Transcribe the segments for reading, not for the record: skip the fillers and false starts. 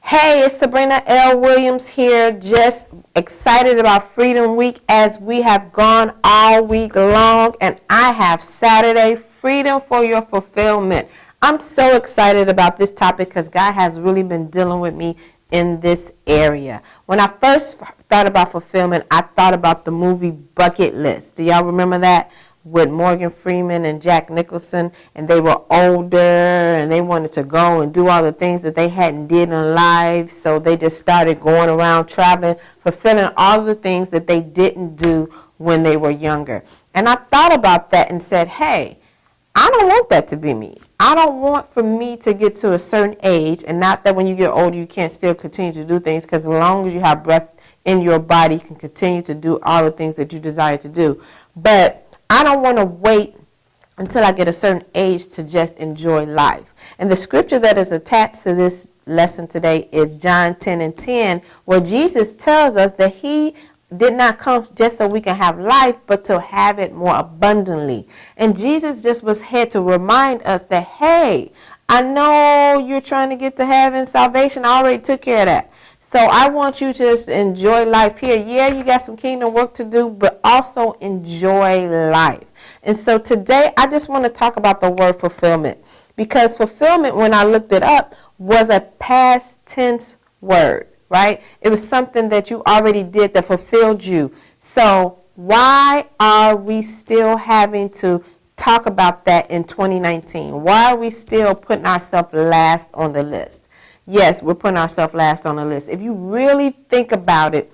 Hey, it's Sabrina L. Williams here, just excited about Freedom Week as we have gone all week long, and I have Saturday, Freedom for Your Fulfillment. I'm so excited about this topic because God has really been dealing with me in this area. When I first thought about fulfillment, I thought about the movie Bucket List. Do y'all remember that? With Morgan Freeman and Jack Nicholson, and they were older and they wanted to go and do all the things that they hadn't did in life, so they just started going around traveling, fulfilling all the things that they didn't do when they were younger. And I thought about that and said, hey, I don't want that to be me. I don't want for me to get to a certain age, and not that when you get older you can't still continue to do things, because as long as you have breath in your body, you can continue to do all the things that you desire to do. But I don't want to wait until I get a certain age to just enjoy life. And the scripture that is attached to this lesson today is John 10:10, where Jesus tells us that he did not come just so we can have life, but to have it more abundantly. And Jesus just was here to remind us that, hey, I know you're trying to get to heaven, salvation, I already took care of that. So I want you to just enjoy life here. Yeah, you got some kingdom work to do, but also enjoy life. And so today I just want to talk about the word fulfillment, because fulfillment, when I looked it up, was a past tense word, right? It was something that you already did that fulfilled you. So why are we still having to talk about that in 2019? Why are we still putting ourselves last on the list? Yes, we're putting ourselves last on the list. If you really think about it,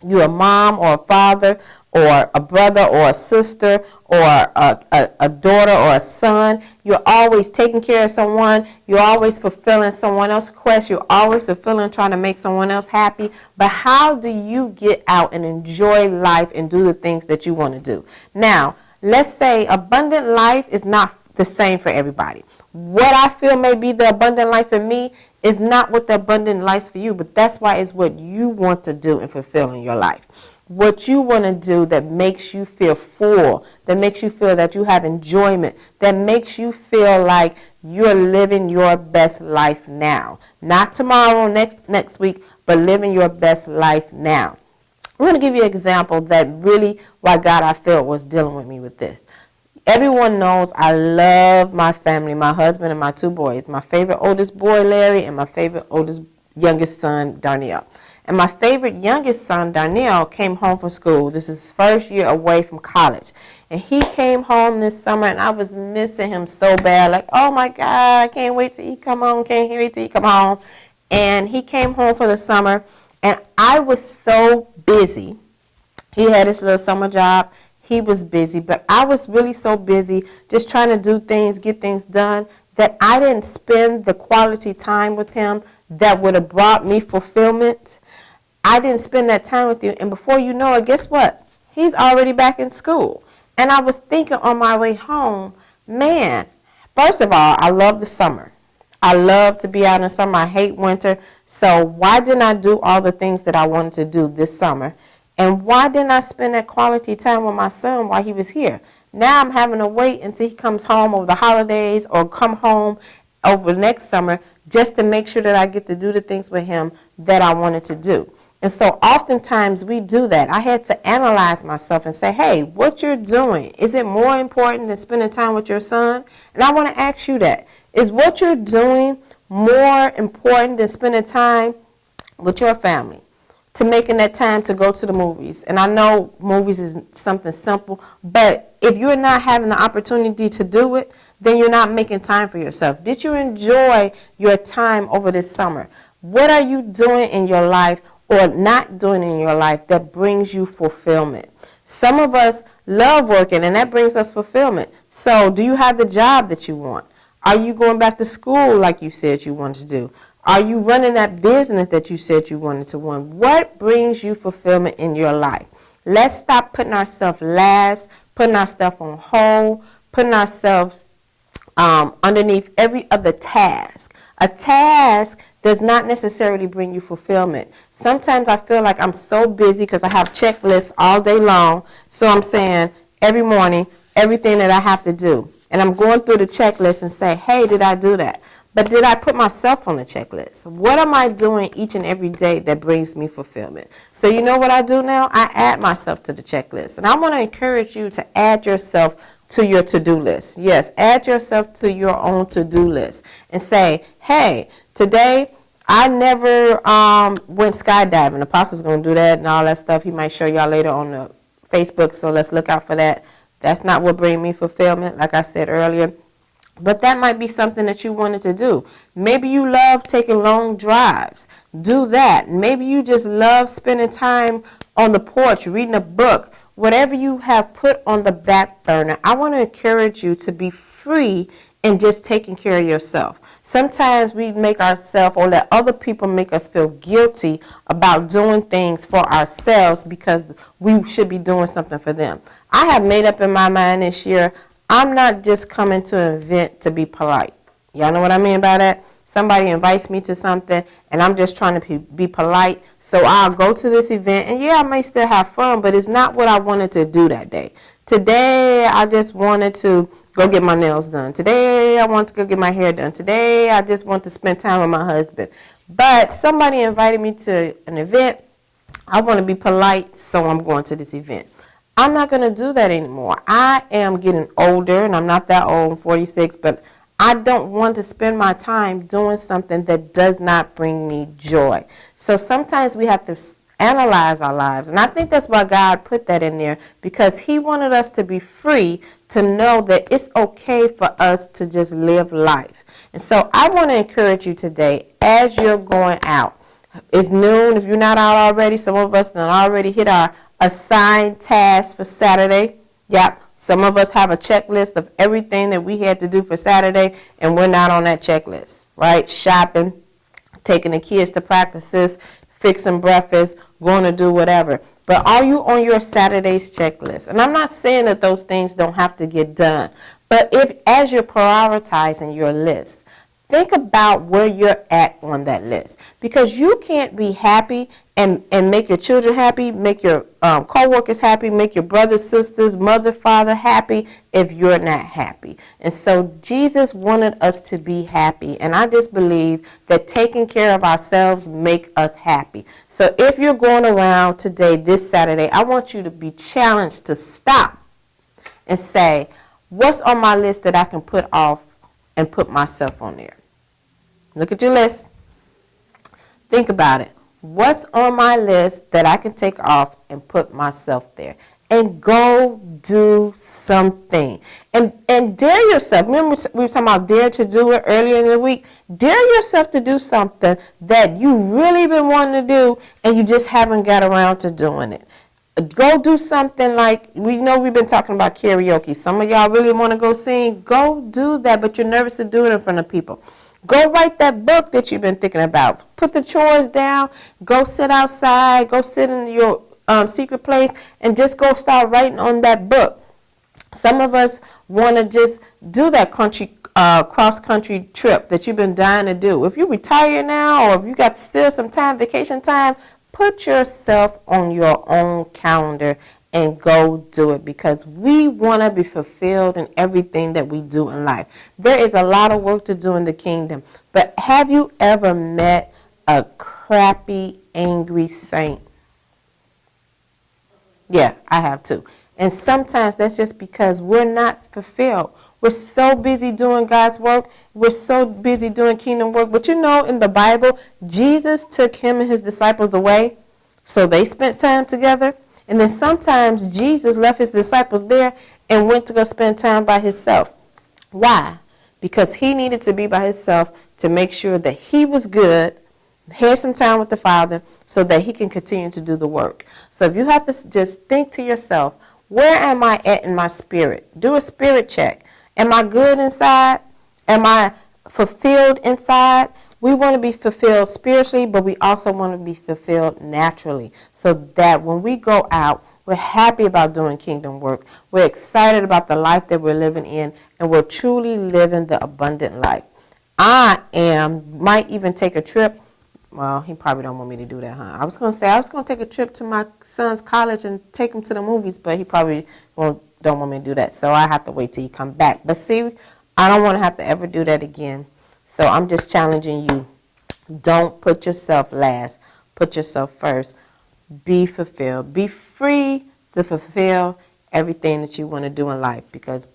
you're a mom or a father or a brother or a sister or a daughter or a son. You're always taking care of someone. You're always fulfilling someone else's quest. You're always fulfilling, trying to make someone else happy. But how do you get out and enjoy life and do the things that you want to do? Now, let's say abundant life is not the same for everybody. What I feel may be the abundant life for me is not what the abundant life for you, but that's why it's what you want to do and fulfill in your life. What you want to do that makes you feel full, that makes you feel that you have enjoyment, that makes you feel like you're living your best life now. Not tomorrow, next week, but living your best life now. I'm going to give you an example that really why God, I felt, was dealing with me with this. Everyone knows I love my family, my husband and my two boys. My favorite oldest boy, Larry, and my favorite youngest son, Darnell. And my favorite youngest son, Darnell, came home from school. This is his first year away from college. And he came home this summer, and I was missing him so bad. Like, oh, my God, I can't wait till he come home. Can't wait till he come home. And he came home for the summer, and I was so busy. He had his little summer job. He was busy, but I was really so busy just trying to do things, get things done, that I didn't spend the quality time with him that would have brought me fulfillment. I didn't spend that time with you, and before you know it, guess what? He's already back in school. And I was thinking on my way home, man, first of all, I love the summer. I love to be out in the summer. I hate winter. So why didn't I do all the things that I wanted to do this summer? And why didn't I spend that quality time with my son while he was here? Now I'm having to wait until he comes home over the holidays or come home over next summer just to make sure that I get to do the things with him that I wanted to do. And so oftentimes we do that. I had to analyze myself and say, hey, what you're doing, is it more important than spending time with your son? And I want to ask you that. Is what you're doing more important than spending time with your family? To making that time to go to the movies. And I know movies is something simple, but if you're not having the opportunity to do it, then you're not making time for yourself. Did you enjoy your time over this summer? What are you doing in your life or not doing in your life that brings you fulfillment? Some of us love working, and that brings us fulfillment. So do you have the job that you want? Are you going back to school like you said you wanted to do? Are you running that business that you said you wanted to run? What brings you fulfillment in your life? Let's stop putting ourselves last, putting ourselves on hold, putting ourselves underneath every other task. A task does not necessarily bring you fulfillment. Sometimes I feel like I'm so busy because I have checklists all day long. So I'm saying every morning, everything that I have to do. And I'm going through the checklist and say, hey, did I do that? But did I put myself on the checklist? What am I doing each and every day that brings me fulfillment? So you know what I do now? I add myself to the checklist. And I want to encourage you to add yourself to your to-do list. Yes, add yourself to your own to-do list and say, hey, today I never went skydiving. Apostle's going to do that and all that stuff. He might show y'all later on the Facebook, so let's look out for that. That's not what brings me fulfillment, like I said earlier. But that might be something that you wanted to do. Maybe you love taking long drives. Do that. Maybe you just love spending time on the porch, reading a book. Whatever you have put on the back burner, I want to encourage you to be free and just taking care of yourself. Sometimes we make ourselves or let other people make us feel guilty about doing things for ourselves because we should be doing something for them. I have made up in my mind this year, I'm not just coming to an event to be polite. Y'all know what I mean by that? Somebody invites me to something and I'm just trying to be polite. So I'll go to this event and yeah, I may still have fun, but it's not what I wanted to do that day. Today, I just wanted to go get my nails done. Today, I want to go get my hair done. Today, I just want to spend time with my husband. But somebody invited me to an event. I want to be polite, so I'm going to this event. I'm not going to do that anymore. I am getting older, and I'm not that old, I'm 46, but I don't want to spend my time doing something that does not bring me joy. So sometimes we have to analyze our lives, and I think that's why God put that in there, because he wanted us to be free to know that it's okay for us to just live life. And so I want to encourage you today as you're going out. It's noon. If you're not out already, some of us have already hit our assigned task for Saturday. Yep. Some of us have a checklist of everything that we had to do for Saturday, and we're not on that checklist, right? Shopping, taking the kids to practices, fixing breakfast, going to do whatever. But are you on your Saturday's checklist? And I'm not saying that those things don't have to get done, but if as you're prioritizing your list, think about where you're at on that list, because you can't be happy and make your children happy, make your co-workers happy, make your brothers, sisters, mother, father happy if you're not happy. And so Jesus wanted us to be happy, and I just believe that taking care of ourselves make us happy. So if you're going around today, this Saturday, I want you to be challenged to stop and say, what's on my list that I can put off and put myself on there? Look at your list. Think about it. What's on my list that I can take off and put myself there? And go do something. And dare yourself. Remember we were talking about dare to do it earlier in the week? Dare yourself to do something that you really been wanting to do and you just haven't got around to doing it. Go do something like, we know we've been talking about karaoke. Some of y'all really want to go sing. Go do that, but you're nervous to do it in front of people. Go write that book that you've been thinking about. Put the chores down. Go sit outside. Go sit in your secret place and just go start writing on that book. Some of us want to just do that cross-country trip that you've been dying to do. If you retire now or if you got still some time, vacation time, put yourself on your own calendar and go do it, because we want to be fulfilled in everything that we do in life. There is a lot of work to do in the kingdom, but have you ever met a crappy, angry saint? Yeah, I have too. And sometimes that's just because we're not fulfilled. We're so busy doing God's work. We're so busy doing kingdom work. But you know, in the Bible, Jesus took him and his disciples away, so they spent time together. And then sometimes Jesus left his disciples there and went to go spend time by himself. Why? Because he needed to be by himself to make sure that he was good, had some time with the Father, so that he can continue to do the work. So if you have to just think to yourself, where am I at in my spirit? Do a spirit check. Am I good inside? Am I fulfilled inside? We want to be fulfilled spiritually, but we also want to be fulfilled naturally, so that when we go out, we're happy about doing kingdom work. We're excited about the life that we're living in, and we're truly living the abundant life. Might even take a trip. Well, he probably don't want me to do that, huh? I was going to take a trip to my son's college and take him to the movies, but he probably don't want me to do that. So I have to wait till he come back. But see, I don't want to have to ever do that again. So I'm just challenging you. Don't put yourself last. Put yourself first. Be fulfilled. Be free to fulfill everything that you want to do in life, because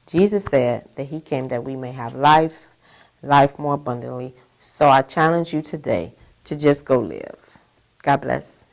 Jesus said that he came that we may have life more abundantly. So I challenge you today to just go live. God bless.